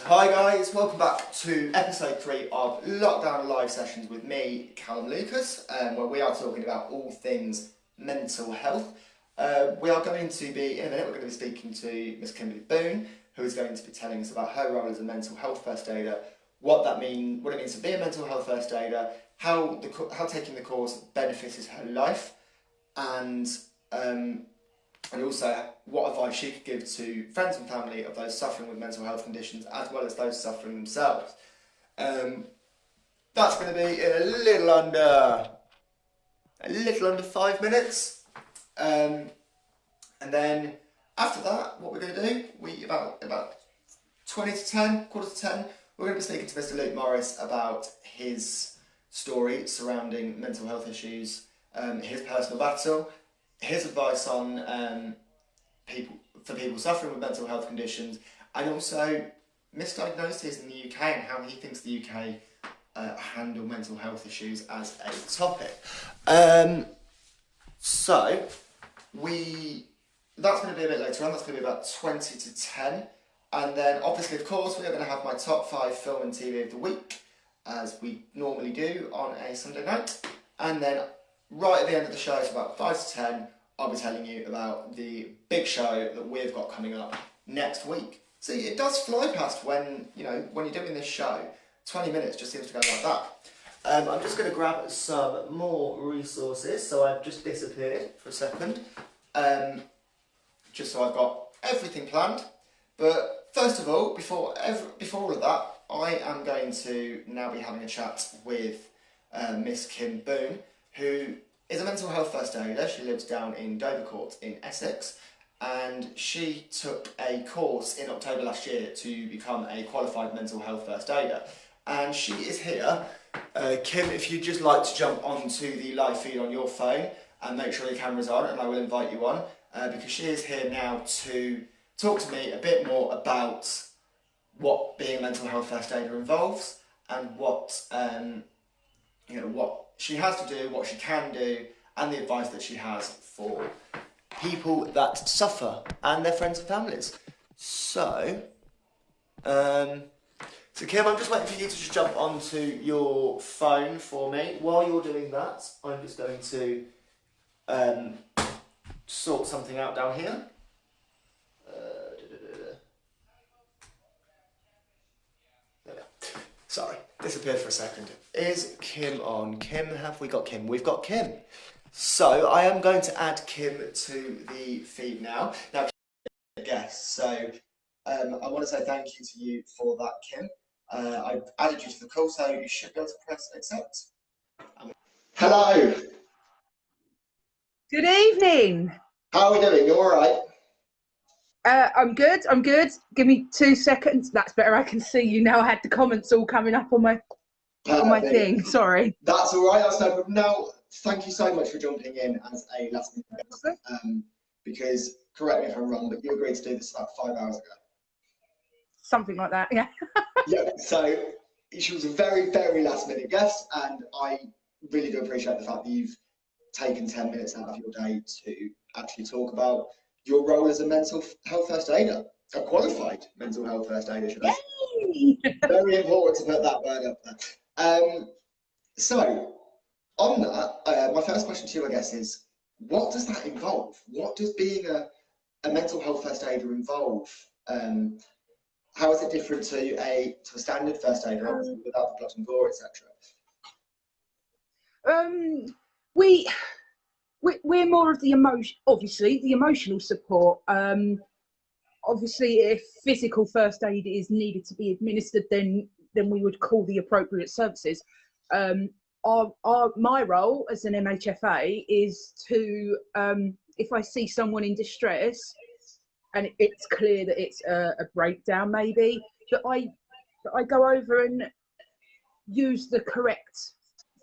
Hi guys, welcome back to episode 3 of Lockdown Live Sessions with me, Calum Lucas, where we are talking about all things mental health. We are going to be, in a minute, we're going to be speaking to Miss Kimberly Boone, who is going to be telling us about her role as a mental health first aider, what it means to be a mental health first aider, how taking the course benefited her life, and also what advice she could give to friends and family of those suffering with mental health conditions as well as those suffering themselves. That's going to be in a little under 5 minutes. And then after that, what we're going to do, about 20 to 10, quarter to 10, we're going to be speaking to Mr. Luke Morris about his story surrounding mental health issues, his personal battle, his advice on people suffering with mental health conditions, and also misdiagnoses in the UK and how he thinks the UK handle mental health issues as a topic. So that's going to be a bit later on. That's going to be about 20 to 10, and then obviously, of course, we are going to have my top 5 film and TV of the week, as we normally do on a Sunday night, and then right at the end of the show, so about 5 to 10, I'll be telling you about the big show that we've got coming up next week. See, it does fly past when you're doing this show. 20 minutes just seems to go like that. I'm just going to grab some more resources. So I've just disappeared for a second, just so I've got everything planned. But first of all, before all of that, I am going to now be having a chat with Miss Kim Boone, who is a mental health first aider. She lives down in Dovercourt in Essex, and she took a course in October last year to become a qualified mental health first aider. And she is here. Kim, if you'd just like to jump onto the live feed on your phone and make sure your camera's on, and I will invite you on, because she is here now to talk to me a bit more about what being a mental health first aider involves and what she has to do, what she can do, and the advice that she has for people that suffer and their friends and families. So Kim, I'm just waiting for you to just jump onto your phone for me. While you're doing that, I'm just going to sort something out down here. Sorry, disappeared for a second. Is Kim on? Kim, have we got Kim? We've got Kim. So I am going to add Kim to the feed now. Now, guest. So I want to say thank you to you for that, Kim. I've added you to the call, so you should be able to press accept. Hello. Good evening. How are we doing? You all right? I'm good. Give me 2 seconds. That's better. I can see you now. I had the comments all coming up on my thing. Sorry. That's all right. That's no problem. Now, thank you so much for jumping in as a last minute guest. Because, correct me if I'm wrong, but you agreed to do this about 5 hours ago. Something like that, yeah. Yeah, so she was a very, very last minute guest, and I really do appreciate the fact that you've taken 10 minutes out of your day to actually talk about your role as a mental health first aider, a qualified mental health first aider, should I say. Very important to put that word up there. So, on that, my first question to you, I guess, is what does that involve? What does being a mental health first aider involve? How is it different to a standard first aider, obviously without the blood and gore, etc.? We're more of the emotional support. Obviously, if physical first aid is needed to be administered, then we would call the appropriate services. My role as an MHFA is to, if I see someone in distress and it's clear that it's a breakdown, maybe, that I go over and use the correct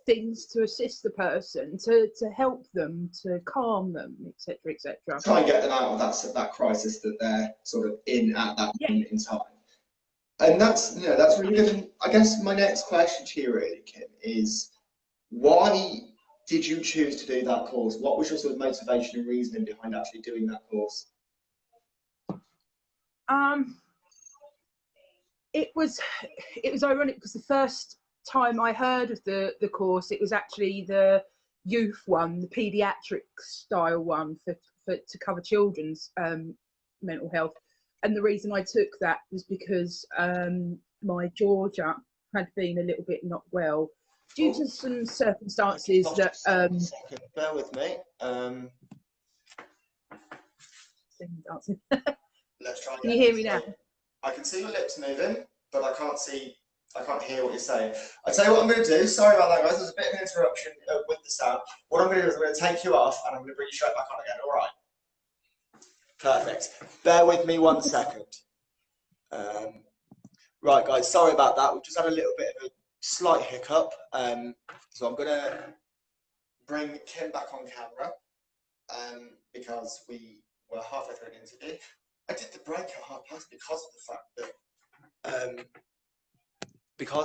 things to assist the person, to help them, to calm them, etc., etc. Try and get them out of that crisis that they're sort of in at that moment in time. And that's really good. And I guess my next question to you, really, Kim, is why did you choose to do that course? What was your sort of motivation and reasoning behind actually doing that course? it was ironic because the first time I heard of the course, it was actually the youth one, the paediatric style one to cover children's mental health. And the reason I took that was because my Georgia had been a little bit not well due to some circumstances that. Bear with me. Let's try again. Can you hear me now? I can see your lips moving, but I can't hear what you're saying. I tell you what I'm going to do. Sorry about that, guys. There's a bit of an interruption with the sound. What I'm going to do is I'm going to take you off and I'm going to bring you straight back on again. All right. Perfect. Bear with me 1 second. Right, guys. Sorry about that. We've just had a little bit of a slight hiccup. So I'm going to bring Kim back on camera because we were halfway through an interview. I did the break at 1:30 because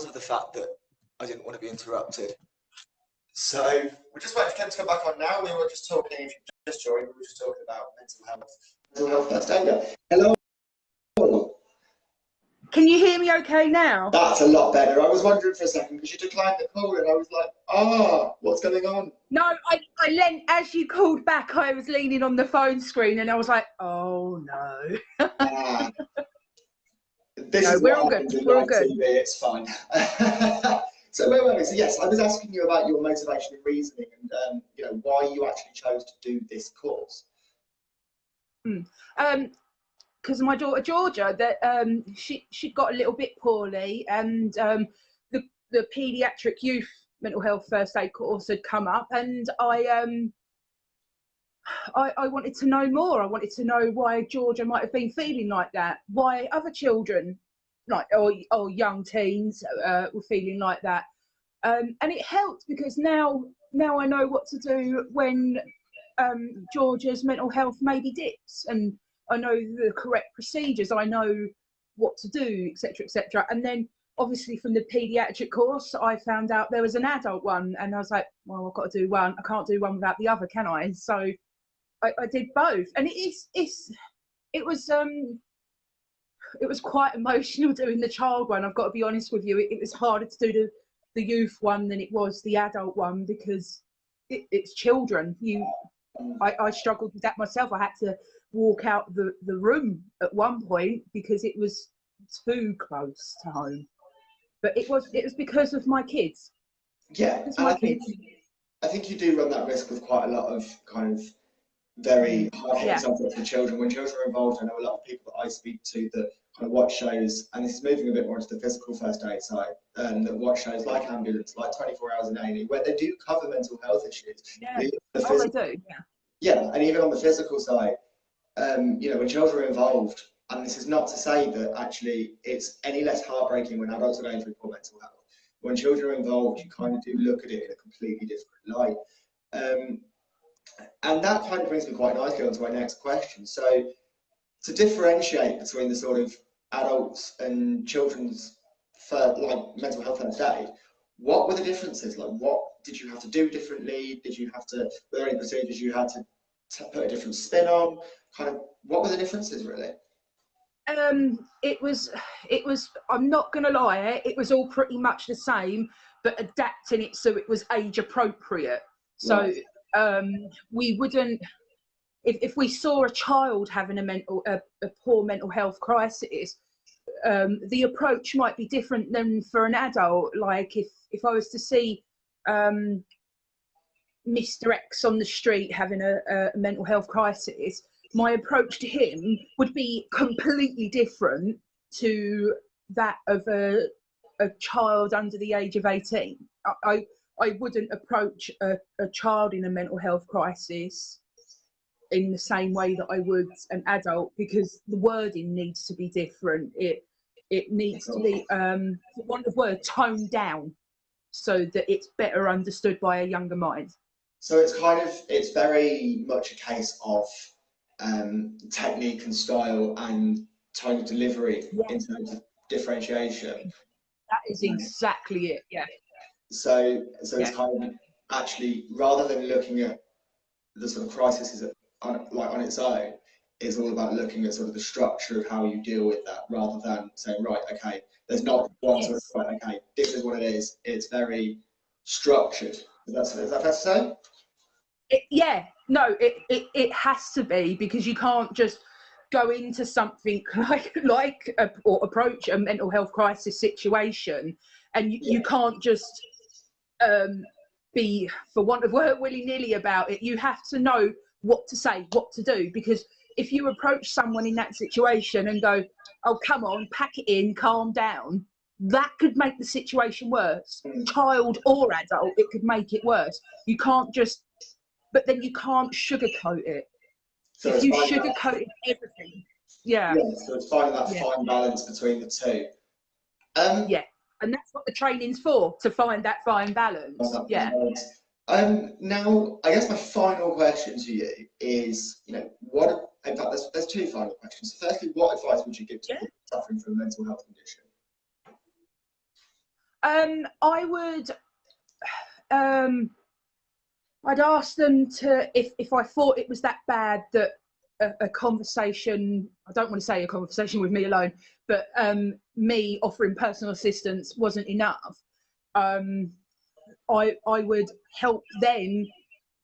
of the fact that I didn't want to be interrupted. So we're just waiting for Kim to come back on now. We were just talking, if you just joined, we were just talking about mental health first aider. Hello. Can you hear me okay now? That's a lot better. I was wondering for a second because you declined the call and I was like, what's going on? No, I as you called back, I was leaning on the phone screen and I was like, oh no. We're all good. We're all good. TV, it's fine. So where were we? So yes, I was asking you about your motivation and reasoning and why you actually chose to do this course. Because my daughter Georgia, that she got a little bit poorly, and the paediatric youth mental health first aid course had come up, and I wanted to know more. I wanted to know why Georgia might have been feeling like that, why other children, or young teens, were feeling like that, and it helped because now I know what to do when Georgia's mental health maybe dips, and I know the correct procedures, I know what to do, etc., etc. And then obviously from the paediatric course, I found out there was an adult one, and I was like, well, I've got to do one. I can't do one without the other, can I? So I did both, and it was quite emotional doing the child one. I've got to be honest with you. It was harder to do the youth one than it was the adult one because it's children. I struggled with that myself. I had to walk out the room at one point because it was too close to home. But it was because of my kids. Yeah, I think you do run that risk with quite a lot of kind of very hard-hitting subjects for children. When children are involved, I know a lot of people that I speak to that kind of watch shows, and this is moving a bit more into the physical first aid side, that watch shows like Ambulance, like 24 Hours in A&E, where they do cover mental health issues. Yeah, they do. Yeah, and even on the physical side, when children are involved, and this is not to say that actually it's any less heartbreaking when adults are going through poor mental health. When children are involved, you kind of do look at it in a completely different light. And that kind of brings me quite nicely on to my next question. So to differentiate between the sort of adults and children's mental health first aid, what were the differences? Like, what did you have to do differently? Were there any procedures you had to put a different spin on? Kind of, what were the differences really? It was, I'm not going to lie, it was all pretty much the same, but adapting it so it was age appropriate. So we wouldn't, if we saw a child having a poor mental health crisis, the approach might be different than for an adult. Like if I was to see Mr. X on the street having a mental health crisis, my approach to him would be completely different to that of a child under the age of 18. I wouldn't approach a child in a mental health crisis in the same way that I would an adult, because the wording needs to be different. It needs to be, for want of word, toned down so that it's better understood by a younger mind. So it's very much a case of technique and style and tone of delivery in terms of differentiation. That is exactly it. Yeah. So it's kind of actually, rather than looking at the sort of crisis on its own, it's all about looking at sort of the structure of how you deal with that, rather than saying, right, okay, there's not one sort of, right, okay, this is what it is. It's very structured. Is that fair to say? Yeah, no, it has to be, because you can't just go into something or approach a mental health crisis situation, and you can't just be, for want of word, willy-nilly about it. You have to know what to say, what to do, because if you approach someone in that situation and go, oh, come on, pack it in, calm down, that could make the situation worse. Child or adult, it could make it worse. You can't just, but then you can't sugarcoat it. So if you sugarcoat everything, yeah, so it's finding that fine balance between the two. Yeah, and that's what the training's for, to find that fine balance. Now, I guess my final question to you is, in fact, there's two final questions. So firstly, what advice would you give to people suffering from a mental health condition? I would, I'd ask them to, if I thought it was that bad that a conversation, I don't want to say a conversation with me alone, but me offering personal assistance wasn't enough, I would help them,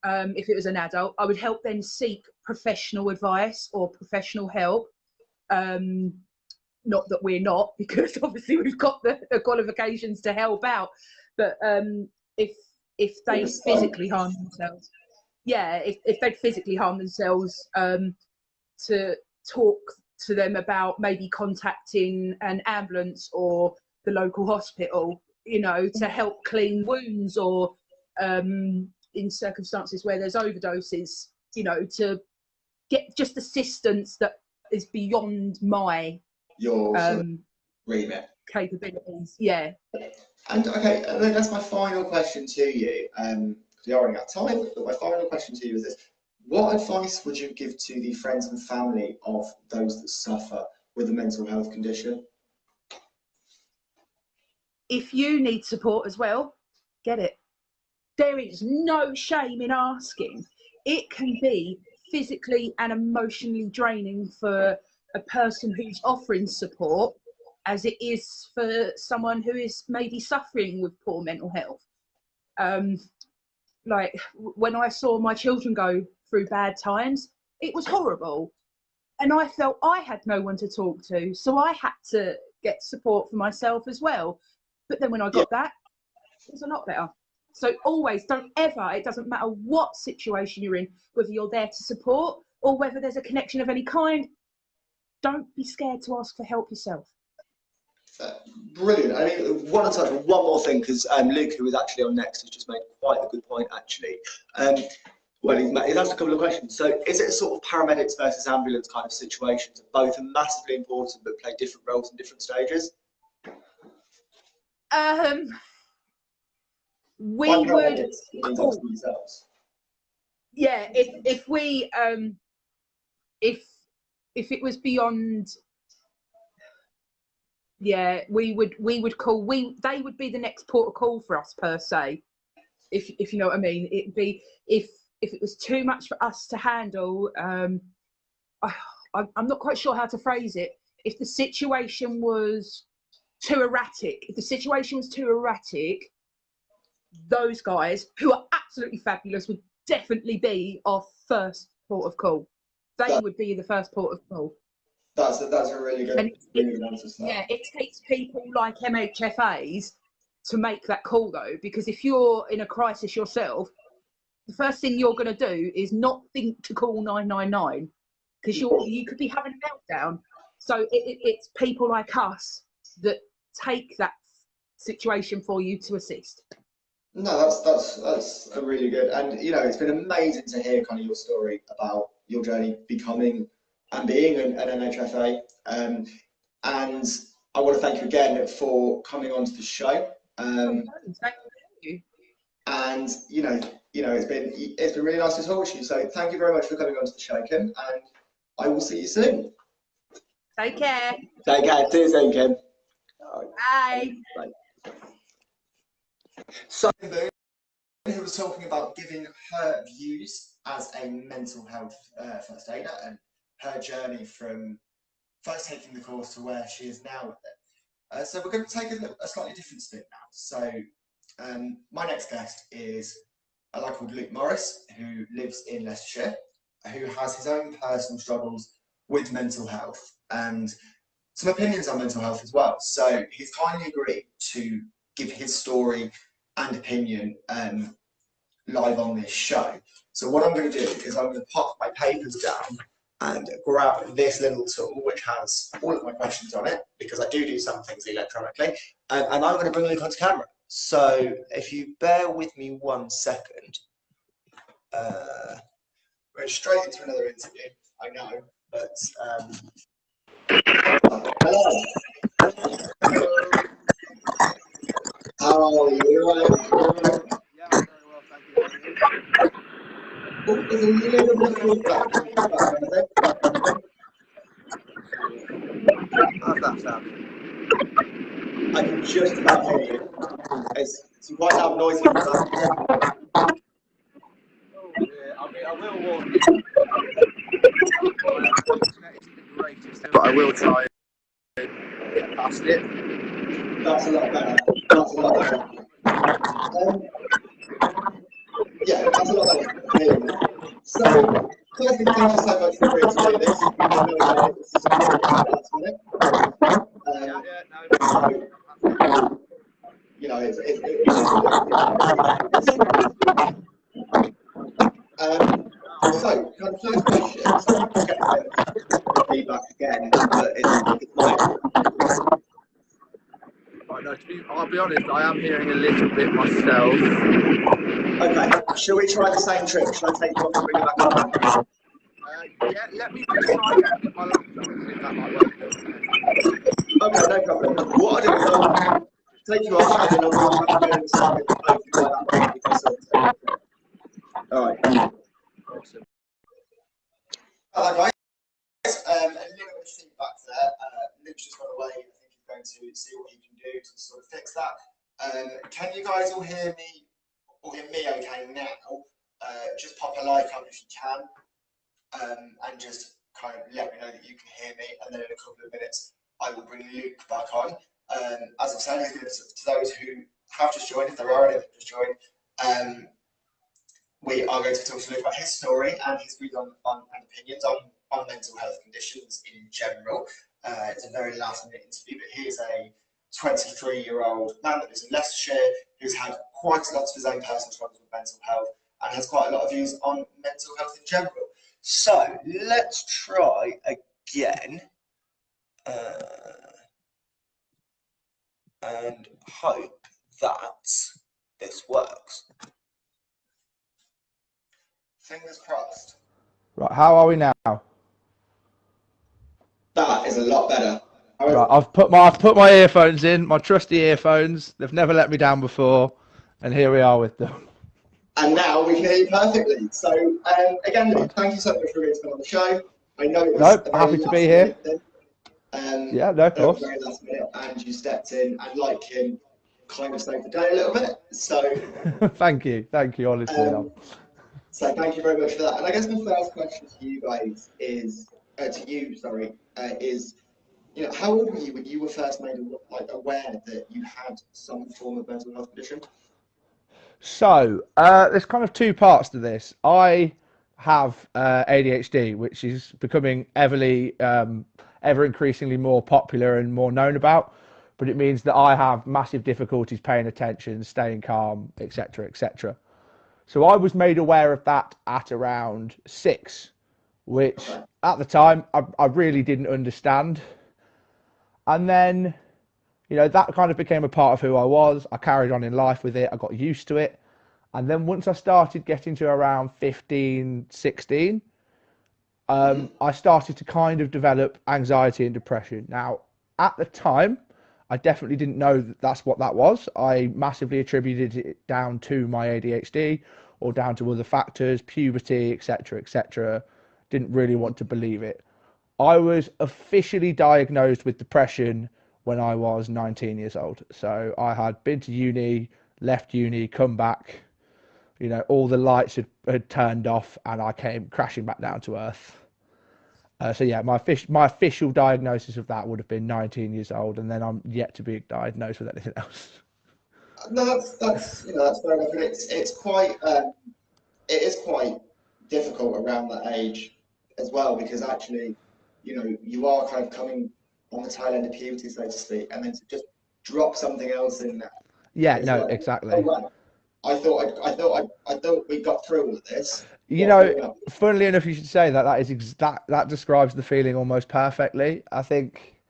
if it was an adult, I would help them seek professional advice or professional help. Not that we're not, because obviously we've got the qualifications to help out, but if they physically harm themselves, if they'd physically harm themselves, to talk to them about maybe contacting an ambulance or the local hospital, to help clean wounds, or in circumstances where there's overdoses, to get just assistance that is beyond your remit capabilities. Yeah. And okay, and then that's my final question to you. We are running out of time, but my final question to you is this: what advice would you give to the friends and family of those that suffer with a mental health condition? If you need support as well, get it. There is no shame in asking. It can be physically and emotionally draining for a person who's offering support, as it is for someone who is maybe suffering with poor mental health. Like when I saw my children go through bad times, it was horrible. And I felt I had no one to talk to. So I had to get support for myself as well. But then when I got that, it was a lot better. So always, don't ever, it doesn't matter what situation you're in, whether you're there to support or whether there's a connection of any kind, don't be scared to ask for help yourself. Brilliant. I mean, one more thing, because Luke, who was actually on next, has just made quite a good point, actually. Well, he's asked a couple of questions. So is it a sort of paramedics versus ambulance kind of situations? Both are massively important, but play different roles in different stages? We would call, if it was beyond, we would call, they would be the next port of call for us, per se, if you know what I mean. It'd be if it was too much for us to handle. I'm not quite sure how to phrase it. If the situation was too erratic, those guys, who are absolutely fabulous, would definitely be our first port of call. They would be the first port of call. That's a really good answer. Yeah, it takes people like MHFAs to make that call, though, because if you're in a crisis yourself, the first thing you're going to do is not think to call 999, because you could be having a meltdown. So it's people like us that take that situation for you to assist. No, that's a really good, and it's been amazing to hear kind of your story about your journey becoming and being an NHFA. And I want to thank you again for coming onto the show. Thank you. And it's been really nice to talk to you. So thank you very much for coming onto the show, Kim, and I will see you soon. Take care. Take care. See you soon, Kim. Bye. Bye. So, who was talking about giving her views as a mental health first aider, and her journey from first taking the course to where she is now with it. So we're going to take a slightly different spin now. So my next guest is a lad called Luke Morris, who lives in Leicestershire, who has his own personal struggles with mental health and some opinions on mental health as well. So he's kindly agreed to give his story and opinion live on this show. So what I'm going to do is I'm going to pop my papers down and grab this little tool which has all of my questions on it, because I do some things electronically, and I'm going to bring Luke onto camera. So if you bear with me 1 second, we're straight into another interview, I know, but hello. How are you? Yeah, I'm very well, thank you. Oh, there's a little bit of feedback. How's that sound? I can just about hear you. It's quite loud noise in the back. Oh, yeah, I mean, I will warn you. My internet isn't the greatest, but I will try and get past it. That's a lot better. That's a lot better. Yeah, that's a lot better. So, firstly, thank you so much for agreeing to do this. I know this is last minute. No. You know, it's so, kind of first question. So I'm getting a bit of feedback again, but it's mine. Right, no, I'll be honest, I am hearing a little bit myself. Okay, shall we try the same trick? Shall I take you off and bring it back on? Yeah, let me just try and get my laptop and see if that might work. Okay, no problem. What I'll do is I'll take you off and then I'll bring you back again in a second. Hopefully by that point Alright. Awesome. Hello guys. A little bit of feedback there. Luke's just gone away. I think he's going to see what he can do to sort of fix that. Can you guys all hear me okay now? Just pop a like on if you can, and just kind of let me know that you can hear me, and then in a couple of minutes I will bring Luke back on. As I've said, to those who have just joined, if there are any that just joined, we are going to talk to Luke about his story and his views on and opinions on mental health conditions in general. It's a very last minute interview, but he is a 23-year-old man that lives in Leicestershire who's had quite a lot of his own personal struggles with mental health and has quite a lot of views on mental health in general. So let's try again and hope that this works. Fingers crossed. Right, how are we now? That is a lot better. Right, I've put my earphones in, my trusty earphones. They've never let me down before, and here we are with them. And now we can hear you perfectly. So again, Luke, thank you so much for being on the show. I know it was happy to be here. Yeah, no, of course. Very last minute, and you stepped in, and like him, kind of saved the day a little bit. So thank you, honestly. So thank you very much for that. And I guess my first question to you guys is, is, you know, how old were you when you were first made aware that you had some form of mental health condition? So there's kind of two parts to this. I have ADHD, which is becoming ever increasingly more popular and more known about. But it means that I have massive difficulties paying attention, staying calm, etc., etc. So I was made aware of that at around 6, which at the time I really didn't understand. And then, you know, that kind of became a part of who I was. I carried on in life with it. I got used to it. And then once I started getting to around 15, 16, I started to kind of develop anxiety and depression. Now, at the time, I definitely didn't know that that's what that was. I massively attributed it down to my ADHD or down to other factors, puberty, etc., etc. Didn't really want to believe it. I was officially diagnosed with depression when I was 19 years old. So I had been to uni, left uni, come back, you know, all the lights had turned off and I came crashing back down to earth. So yeah, my official diagnosis of that would have been 19 years old, and then I'm yet to be diagnosed with anything else. No, that's that's fair enough. And it is quite difficult around that age as well because actually, you are kind of coming on the tail end of puberty, so to speak, and then to just drop something else in there. Yeah, It's no, like, oh exactly. wow, I thought we got through all of this. You What have know, we done? funnily enough, you should say that. That describes the feeling almost perfectly. I think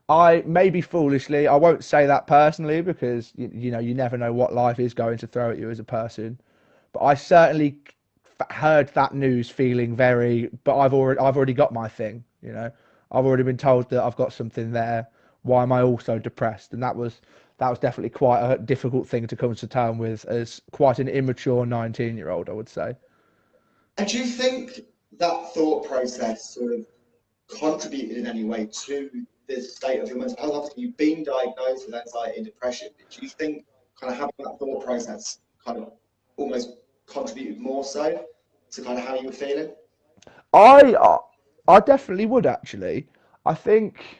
I maybe foolishly, I won't say that personally because you never know what life is going to throw at you as a person. But I certainly heard that news feeling very. But I've already got my thing. I've already been told that I've got something there. Why am I also depressed? And that was definitely quite a difficult thing to come to terms with as quite an immature 19-year-old, I would say. And do you think that thought process sort of contributed in any way to the state of your mental health? Obviously, you've been diagnosed with anxiety and depression. Do you think kind of having that thought process kind of almost contributed more so to kind of how you were feeling? I I definitely would actually. I think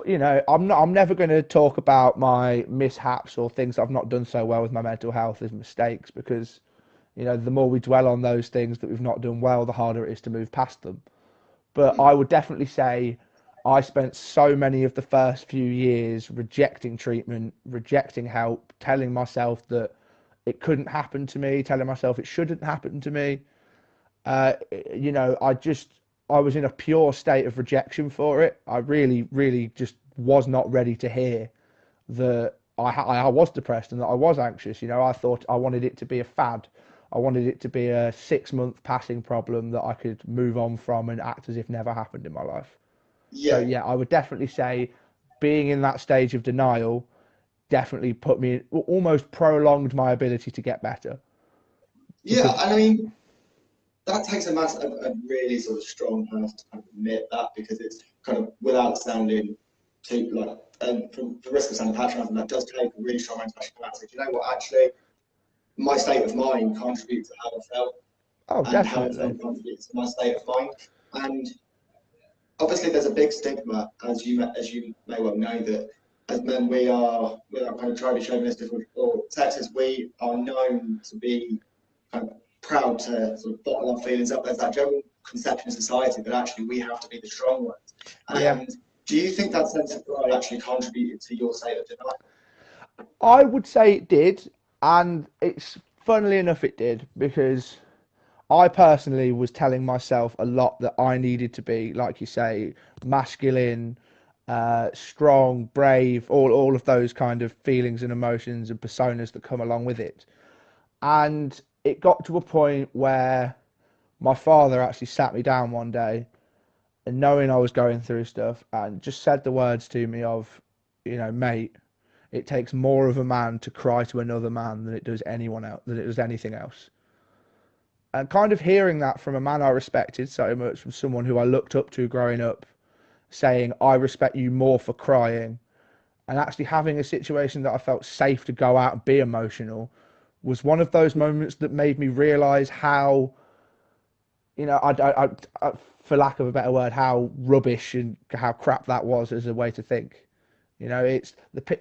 I'm never going to talk about my mishaps or things I've not done so well with my mental health as mistakes because the more we dwell on those things that we've not done well, the harder it is to move past them. But I would definitely say I spent so many of the first few years rejecting treatment, rejecting help, telling myself that it couldn't happen to me, telling myself it shouldn't happen to me. Uh, I was in a pure state of rejection for it. I really, really just was not ready to hear that I was depressed and that I was anxious. I thought I wanted it to be a fad. I wanted it to be a 6 month passing problem that I could move on from and act as if never happened in my life. So Yeah, yeah, I would definitely say being in that stage of denial definitely put me almost prolonged my ability to get better yeah. because And I mean, that takes a really sort of strong person to kind of admit that because it's kind of without sounding too like from the risk of sounding patronising, that does take a really strong man to actually come out and say, "Do you know what? Actually, my state of mind contributes to how I felt, oh, and how I definitely. felt contributes to my state of mind." And obviously, there's a big stigma, as you may well know, that as men we are kind of trying chauvinistic or sexist. We are known to be kind of proud to sort of bottle our feelings up. There's that general conception in society that actually we have to be the strong ones. Yeah, And do you think that sense of pride actually contributed to your state of denial? I would say it did, and it's funnily enough it did because I personally was telling myself a lot that I needed to be, like you say, masculine, strong, brave, all of those kind of feelings and emotions and personas that come along with it. And it got to a point where my father actually sat me down one day and knowing I was going through stuff and just said the words to me of, mate, it takes more of a man to cry to another man than it does anyone else, than it does anything else. And kind of hearing that from a man I respected so much, from someone who I looked up to growing up, saying, I respect you more for crying, and actually having a situation that I felt safe to go out and be emotional was one of those moments that made me realize how, for lack of a better word, how rubbish and how crap that was as a way to think.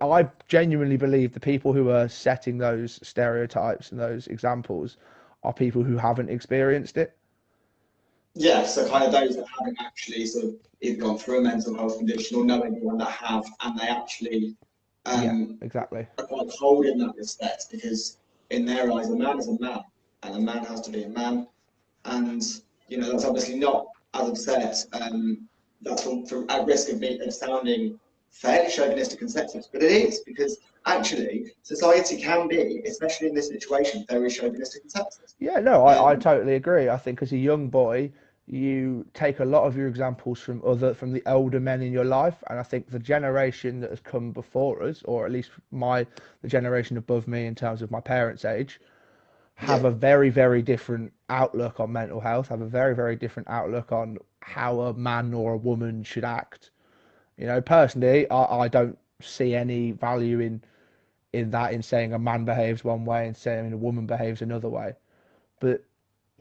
I genuinely believe the people who are setting those stereotypes and those examples are people who haven't experienced it. Yeah, so kind of those that haven't actually sort of either gone through a mental health condition or know anyone that have, and they actually Yeah, um, exactly. are quite cold in that respect because in their eyes, a man is a man, and a man has to be a man, and that's obviously not, as I've said, that's at risk of me of sounding fairly chauvinistic and sexist, but it is because actually society can be, especially in this situation, very chauvinistic and sexist. Yeah, no, I Um, totally agree. I think as a young boy, you take a lot of your examples from the older men in your life, and I think the generation that has come before us, or at least the generation above me in terms of my parents' age, have yeah, a very, very different outlook on mental health, have a very, very different outlook on how a man or a woman should act. Personally, I don't see any value in that, in saying a man behaves one way and saying a woman behaves another way. But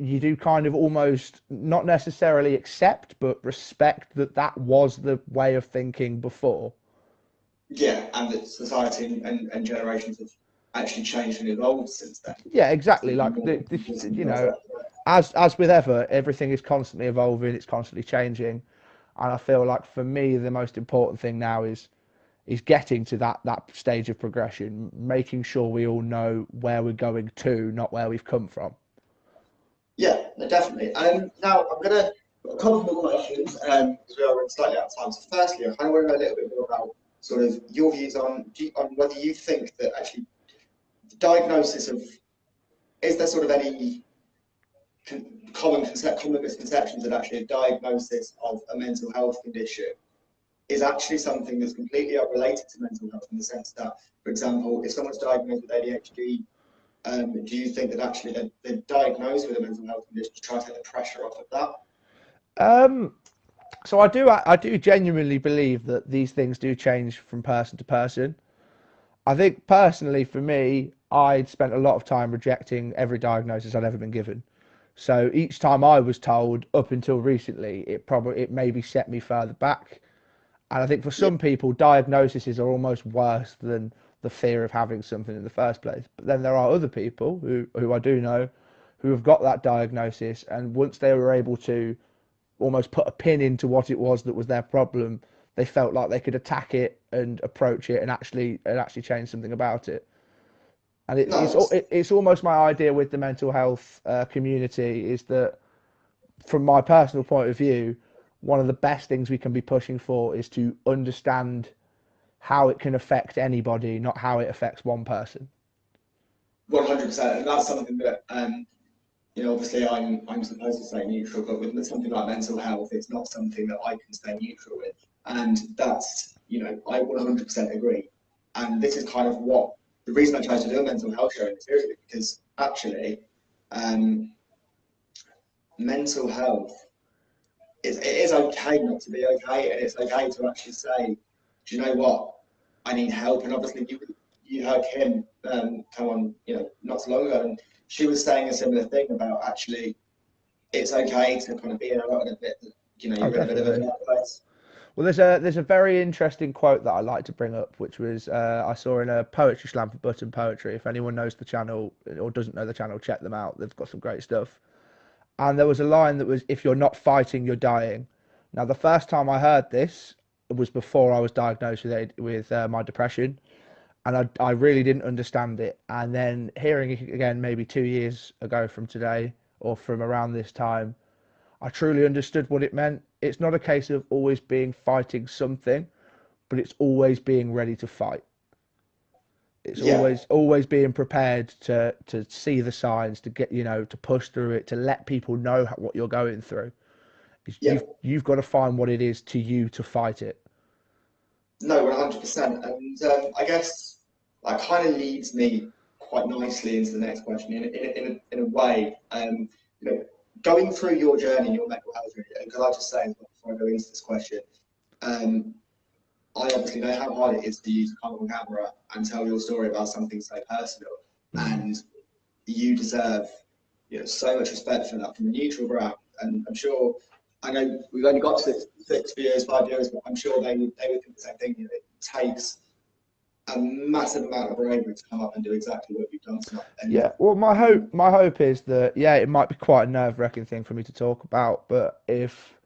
you do kind of almost not necessarily accept, but respect that that was the way of thinking before. Yeah, and that society and generations have actually changed and evolved since then. Yeah, exactly. Something Like more, as with ever, everything is constantly evolving. It's constantly changing, and I feel like for me, the most important thing now is getting to that stage of progression, making sure we all know where we're going to, not where we've come from. Yeah, no, definitely. Now I'm gonna got a couple more questions because we are running slightly out of time. So firstly, I kind of want to know a little bit more about sort of your views on whether you think that actually the diagnosis of is there sort of any common misconceptions that actually a diagnosis of a mental health condition is actually something that's completely unrelated to mental health in the sense that, for example, if someone's diagnosed with ADHD, do you think that actually they're diagnosed with a mental health condition to try to take the pressure off of that? So I do genuinely believe that these things do change from person to person. I think personally for me, I'd spent a lot of time rejecting every diagnosis I'd ever been given. So each time I was told up until recently, it maybe set me further back. And I think for Yeah, some people, diagnoses are almost worse than the fear of having something in the first place. But then there are other people who I do know who have got that diagnosis, and once they were able to almost put a pin into what it was that was their problem, they felt like they could attack it and approach it and actually change something about it. And no, it's almost my idea with the mental health community is that from my personal point of view, one of the best things we can be pushing for is to understand how it can affect anybody, not how it affects one person. 100%, and that's something that obviously I'm supposed to stay neutral, but with something like mental health, it's not something that I can stay neutral with, and that's I 100% agree, and this is kind of what the reason I tried to do a mental health show in this series because actually, um, mental health it is okay not to be okay, and it's okay to actually say, do you know what, I need help. And obviously, you heard Kim come on, not so long ago, and she was saying a similar thing about actually it's okay to kind of be in a little bit, Oh, you're in a bit of a definitely. dark place. Well, there's a very interesting quote that I like to bring up, which was I saw in a poetry slam for Button Poetry. If anyone knows the channel or doesn't know the channel, check them out. They've got some great stuff. And there was a line that was, "If you're not fighting, you're dying." Now, the first time I heard this was before I was diagnosed with my depression, and I really didn't understand it. And then hearing it again, maybe 2 years ago from today or from around this time, I truly understood what it meant. It's not a case of always being fighting something, but it's always being ready to fight. It's Yeah, always being prepared to see the signs, to get to push through it, to let people know what you're going through. yeah, You've got to find what it is to you to fight it. no, 100%. And I guess that kind of leads me quite nicely into the next question in a way. You know, going through your journey, your mental health journey, and could I just say before I go into this question, um, I obviously know how hard it is for you to come on camera and tell your story about something so personal, Mm. and you deserve so much respect for that from a neutral ground. And I'm sure, I know we've only got six viewers, 5 viewers, but I'm sure they would think the same thing. It takes a massive amount of bravery to come up and do exactly what you've done tonight. And Yeah, well, my hope is that yeah, it might be quite a nerve-wracking thing for me to talk about, but if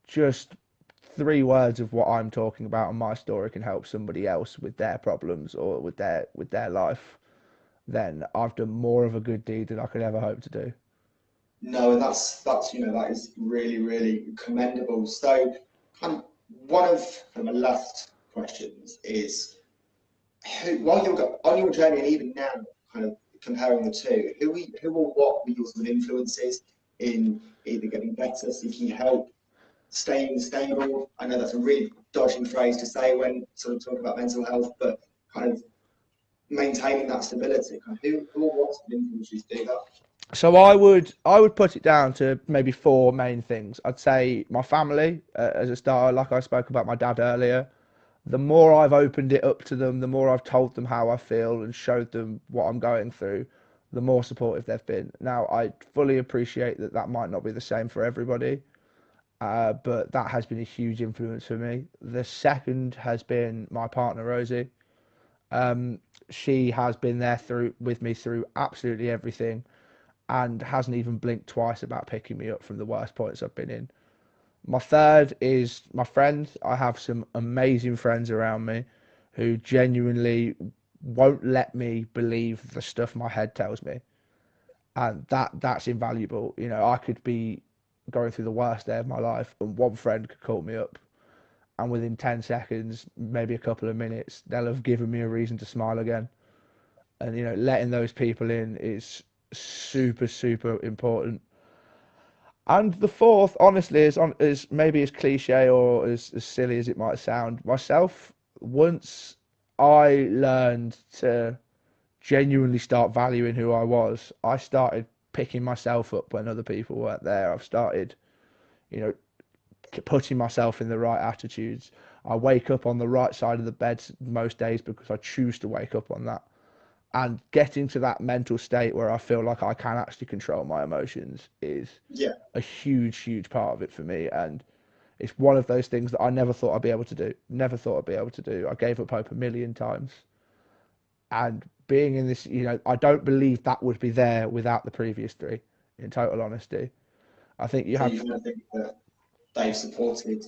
just 3 words of what I'm talking about and my story can help somebody else with their problems or with their life, then I've done more of a good deed than I could ever hope to do. no, and that's that is really really commendable. So, kind of one of my last questions is while you're on your journey and even now, kind of comparing the two, who or what were your sort of influences in either getting better, seeking help, staying stable? I know that's a really dodgy phrase to say when sort of talking about mental health, but kind of maintaining that stability. Kind of who or what sort of influenced you to do that? So I would put it down to maybe four main things. I'd say my family as a starter, like I spoke about my dad earlier. The more I've opened it up to them, the more I've told them how I feel and showed them what I'm going through, the more supportive they've been. Now, I fully appreciate that that might not be the same for everybody, but that has been a huge influence for me. The second has been my partner, Rosie. She has been there with me through absolutely everything and hasn't even blinked twice about picking me up from the worst points I've been in. My third is my friend. I have some amazing friends around me who genuinely won't let me believe the stuff my head tells me. And that's invaluable. You know, I could be going through the worst day of my life and one friend could call me up and within 10 seconds, maybe a couple of minutes, they'll have given me a reason to smile again. And, you know, letting those people in is super, super important. And the fourth, honestly, is maybe as cliche or as silly as it might sound. Myself, once I learned to genuinely start valuing who I was, I started picking myself up when other people weren't there. I've started, you know, putting myself in the right attitudes. I wake up on the right side of the bed most days because I choose to wake up on that. And getting to that mental state where I feel like I can actually control my emotions is Yeah. a huge, huge part of it for me. And it's one of those things that I never thought I'd be able to do. Never thought I'd be able to do. I gave up hope a million times. And being in this, you know, I don't believe that would be there without the previous three, in total honesty. I think you So have, you kind of think that they've supported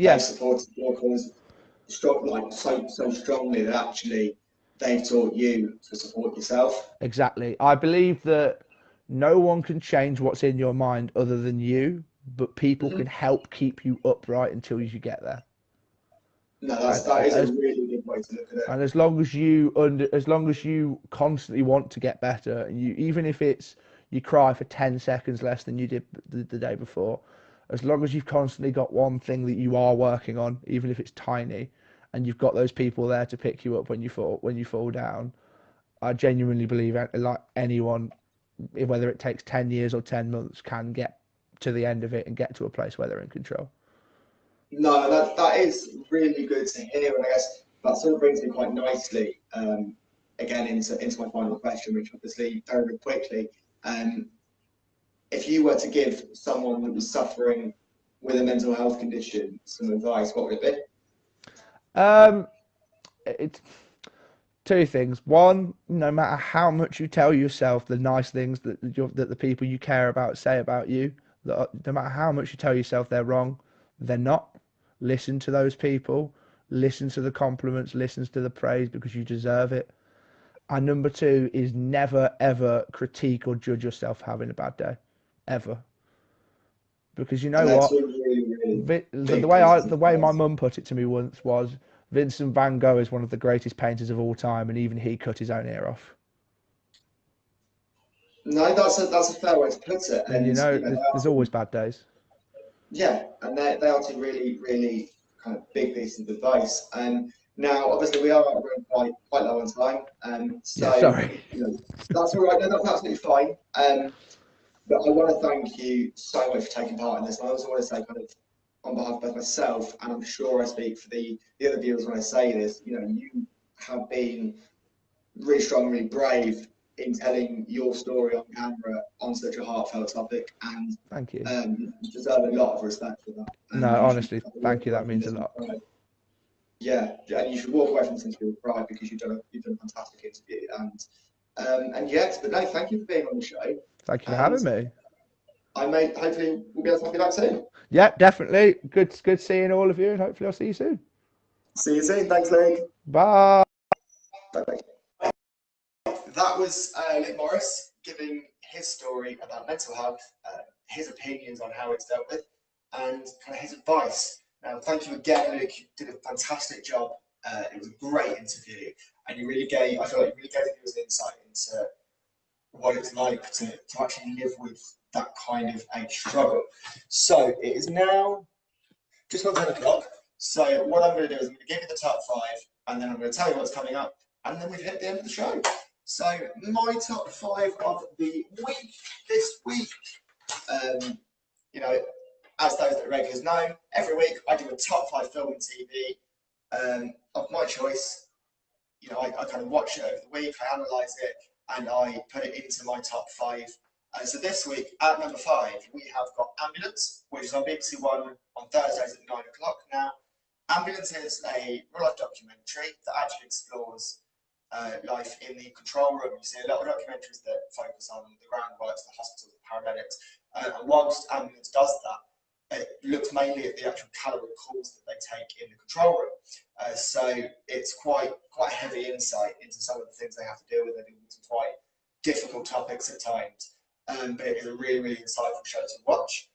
they've yeah, supported your cause strong, like so strongly that actually they've taught you to support yourself. exactly. I believe that no one can change what's in your mind other than you, but people Hmm. can help keep you upright until you get there. No, And that is a really good way to look at it. as long as as long as you constantly want to get better, and you even if it's you cry for 10 seconds less than you did the day before, as long as you've constantly got one thing that you are working on, even if it's tiny, and you've got those people there to pick you up when you fall down, I genuinely believe like anyone, whether it takes 10 years or 10 months, can get to the end of it and get to a place where they're in control. No, that is really good to hear, and I guess that sort of brings me quite nicely again into my final question, which obviously very quickly. Um, if you were to give someone that was suffering with a mental health condition some advice, what would it be? Um, it's two things. One, no matter how much you tell yourself the nice things that the people you care about say about you, that no matter how much you tell yourself they're wrong, they're not. Listen to those people. Listen to the compliments. Listen to the praise because you deserve it. And number two is never ever critique or judge yourself for having a bad day, ever. Because you And know they're what, two really, really the big way pieces the of way my advice. mum put it to me once was Vincent van Gogh is one of the greatest painters of all time, and even he cut his own ear off. No, that's a fair way to put it, And you and know, you know they are there's always two, bad days. yeah, and they are two really, really kind of big pieces of advice. And now, obviously, we are running quite low on time, Yeah, so sorry. you know that's all right. No, that's absolutely fine. But I want to thank you so much for taking part in this. And I also want to say, kind of, on behalf of both myself, and I'm sure I speak for the other viewers when I say this, you know, you have been really strong, really brave in telling your story on camera on such a heartfelt topic, and Thank you. you deserve a lot of respect for that. And No, you should honestly, walk thank you. away That from methis a this with lot. pride. Yeah, and you should walk away from this interview with pride because you've done a fantastic interview. And yes, but no, thank you for being on the show. Thank you for And having me. I may hopefully we'll be able to have you back soon. Yeah, definitely. Good seeing all of you, and hopefully I'll see you soon. See you soon. Thanks, Luke. Bye. Bye. That was Luke Morris giving his story about mental health, his opinions on how it's dealt with, and kind of his advice. Now, thank you again, Luke. You did a fantastic job. It was a great interview, and you really gave, I feel like you really gave us insight into what it's like to actually live with that kind of a struggle. So it is now just on 10 o'clock. So what I'm going to do is I'm going to give you the top five, and then I'm going to tell you what's coming up, and then we've hit the end of the show. So my top five of the week this week, you know, as those that are regulars know, every week I do a top five film and TV of my choice. You know, I kind of watch it over the week, I analyse it, and I put it into my top 5. So this week at number 5 we have got Ambulance, which is on BBC One on Thursdays at 9 o'clock. Now, Ambulance is a real-life documentary that actually explores life in the control room. You see a lot of documentaries that focus on the ground works, the hospitals, the paramedics, and whilst Ambulance does that, it looks mainly at the actual calorie calls that they take in the control room. So it's quite heavy insight into some of the things they have to deal with. They deal with some quite difficult topics at times, but it is a really, really insightful show to watch.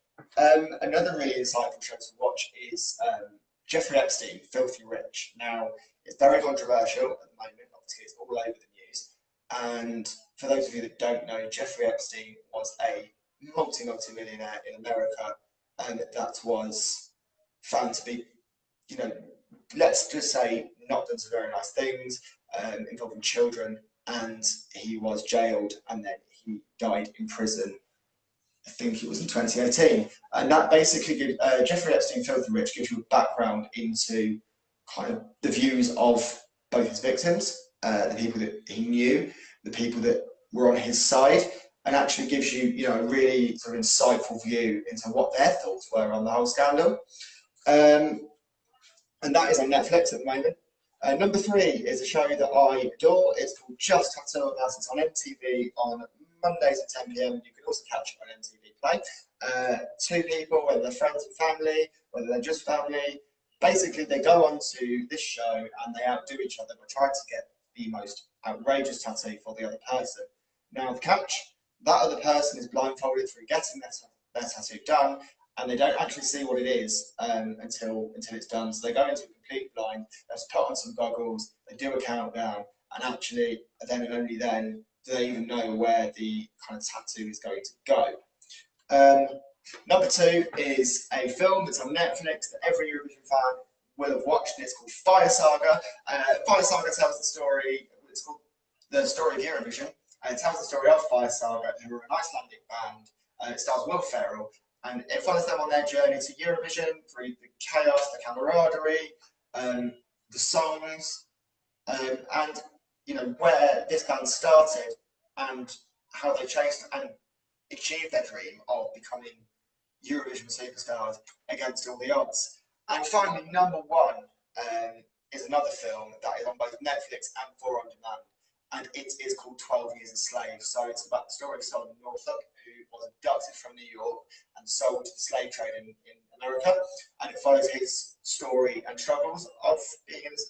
Another really insightful show to watch is Jeffrey Epstein, Filthy Rich. Now, it's very controversial at the moment. Obviously, it's all over the news. And for those of you that don't know, Jeffrey Epstein was a multi-millionaire in America, and that was found to be, let's just say, not done some very nice things involving children, and he was jailed, and then he died in prison. I think it was in 2018, and that basically gives Jeffrey Epstein, Filthy Rich, gives you a background into kind of the views of both his victims, the people that he knew, the people that were on his side, and actually gives you, a really sort of insightful view into what their thoughts were on the whole scandal. And that is on Netflix at the moment. Number 3 is a show that I adore. It's called Just Tattoo Us. It's on MTV on Mondays at 10 PM. You can also catch it on MTV Play. 2 people, whether they're friends and family, whether they're just family, basically they go on to this show and they outdo each other by trying to get the most outrageous tattoo for the other person. Now, the catch, that other person is blindfolded through getting their tattoo done, and they don't actually see what it is until it's done. So they go into a complete blind, they just put on some goggles, they do a countdown, and actually then and only then do they even know where the kind of tattoo is going to go. Number 2 is a film that's on Netflix that every Eurovision fan will have watched, and it's called Fire Saga. Fire Saga tells the story, it's called The Story of Eurovision, and it tells the story of Fire Saga, who are an Icelandic band. It stars Will Ferrell, and it follows them on their journey to Eurovision through the chaos, the camaraderie, the songs, and where this band started and how they chased and achieved their dream of becoming Eurovision superstars against all the odds. And finally, number 1 is another film that is on both Netflix and 4 on demand, and it is called 12 Years a Slave. So it's about the story of Solomon Northup, who was abducted from New York and sold to the slave trade in America, and it follows his story and struggles of being in this